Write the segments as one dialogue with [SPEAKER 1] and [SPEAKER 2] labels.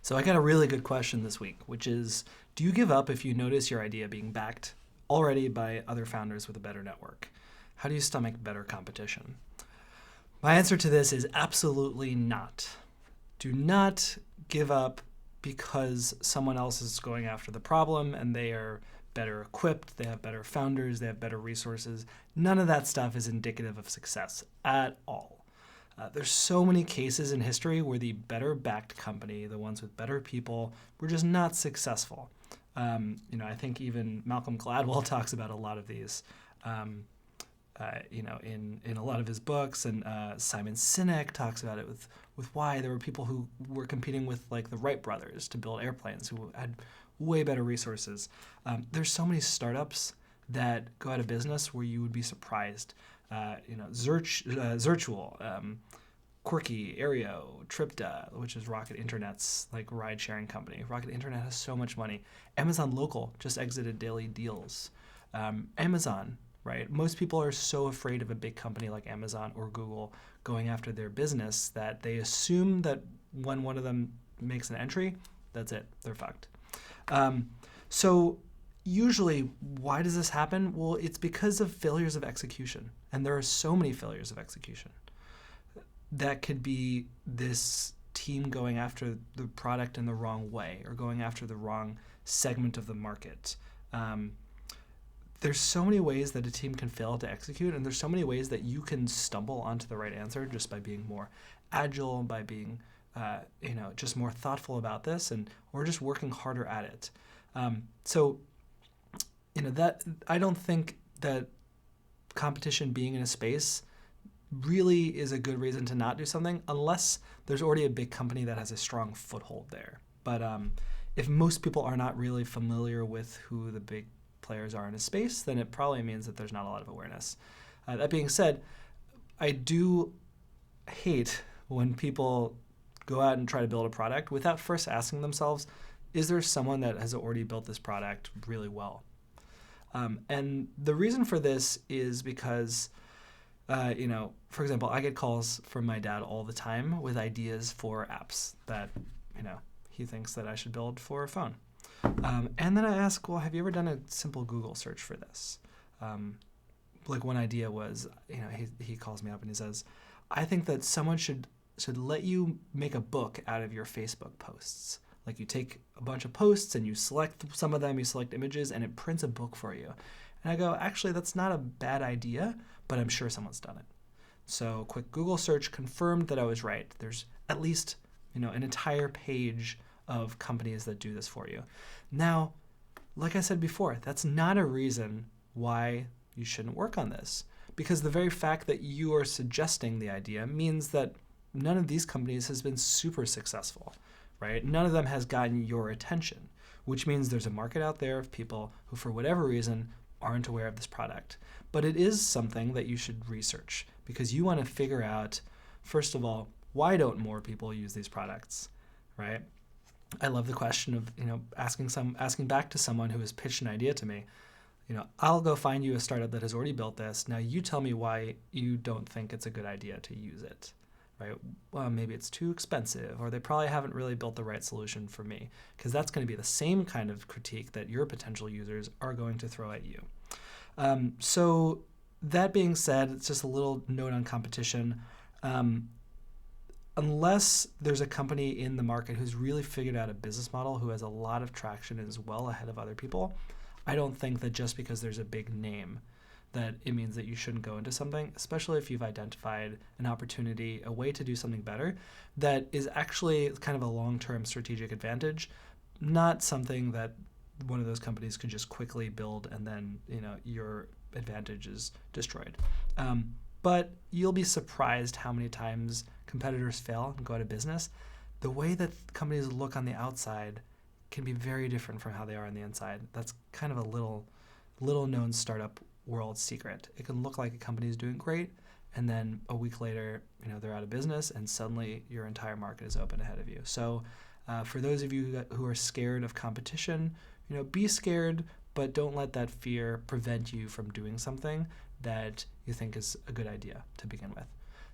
[SPEAKER 1] So I got a really good question this week, which is, do you give up if you notice your idea being backed already by other founders with a better network? How do you stomach better competition? My answer to this is absolutely not. Do not give up because someone else is going after the problem and they are better equipped, they have better founders, they have better resources. None of that stuff is indicative of success at all. There's so many cases in history where the better backed company, the ones with better people, were just not successful. I think even Malcolm Gladwell talks about a lot of these, in a lot of his books, and Simon Sinek talks about it with why there were people who were competing with like the Wright brothers to build airplanes who had way better resources. There's so many startups that go out of business where you would be surprised. Zirtual, Quirky, Aereo, Tripta, which is Rocket Internet's like ride-sharing company. Rocket Internet has so much money. Amazon Local just exited Daily Deals. Amazon, right? Most people are so afraid of a big company like Amazon or Google going after their business that they assume that when one of them makes an entry, that's it, they're fucked. So usually, why does this happen? Well, it's because of failures of execution. And there are so many failures of execution. That could be this team going after the product in the wrong way or going after the wrong segment of the market. There's so many ways that a team can fail to execute, and there's so many ways that you can stumble onto the right answer just by being more agile, by being just more thoughtful about this, or just working harder at it. That I don't think that competition being in a space really is a good reason to not do something unless there's already a big company that has a strong foothold there. But if most people are not really familiar with who the big players are in a space, then it probably means that there's not a lot of awareness. That being said, I do hate when people go out and try to build a product without first asking themselves, is there someone that has already built this product really well? And the reason for this is because, for example, I get calls from my dad all the time with ideas for apps that, he thinks that I should build for a phone. And then I ask, well, have you ever done a simple Google search for this? One idea was, he calls me up and he says, I think that someone should let you make a book out of your Facebook posts. Like you take a bunch of posts and you select some of them, you select images, and it prints a book for you. And I go, actually, that's not a bad idea, but I'm sure someone's done it. So quick Google search confirmed that I was right. There's at least, an entire page of companies that do this for you. Now, like I said before, that's not a reason why you shouldn't work on this. Because the very fact that you are suggesting the idea means that none of these companies has been super successful. Right? None of them has gotten your attention, which means there's a market out there of people who, for whatever reason, aren't aware of this product. But it is something that you should research because you want to figure out, first of all, why don't more people use these products, right? I love the question of, asking back to someone who has pitched an idea to me, I'll go find you a startup that has already built this. Now you tell me why you don't think it's a good idea to use it. Right? Well, maybe it's too expensive, or they probably haven't really built the right solution for me, because that's going to be the same kind of critique that your potential users are going to throw at you. So that being said, it's just a little note on competition. Unless there's a company in the market who's really figured out a business model, who has a lot of traction and is well ahead of other people, I don't think that just because there's a big name that it means that you shouldn't go into something, especially if you've identified an opportunity, a way to do something better that is actually kind of a long-term strategic advantage, not something that one of those companies could just quickly build and then, your advantage is destroyed. But you'll be surprised how many times competitors fail and go out of business. The way that companies look on the outside can be very different from how they are on the inside. That's kind of a little known startup world secret. It can look like a company is doing great, and then a week later, they're out of business, and suddenly your entire market is open ahead of you. So for those of you who are scared of competition, be scared, but don't let that fear prevent you from doing something that you think is a good idea to begin with.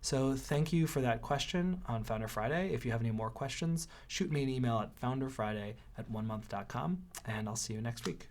[SPEAKER 1] So thank you for that question on Founder Friday. If you have any more questions, shoot me an email at founderfriday@onemonth.com, and I'll see you next week.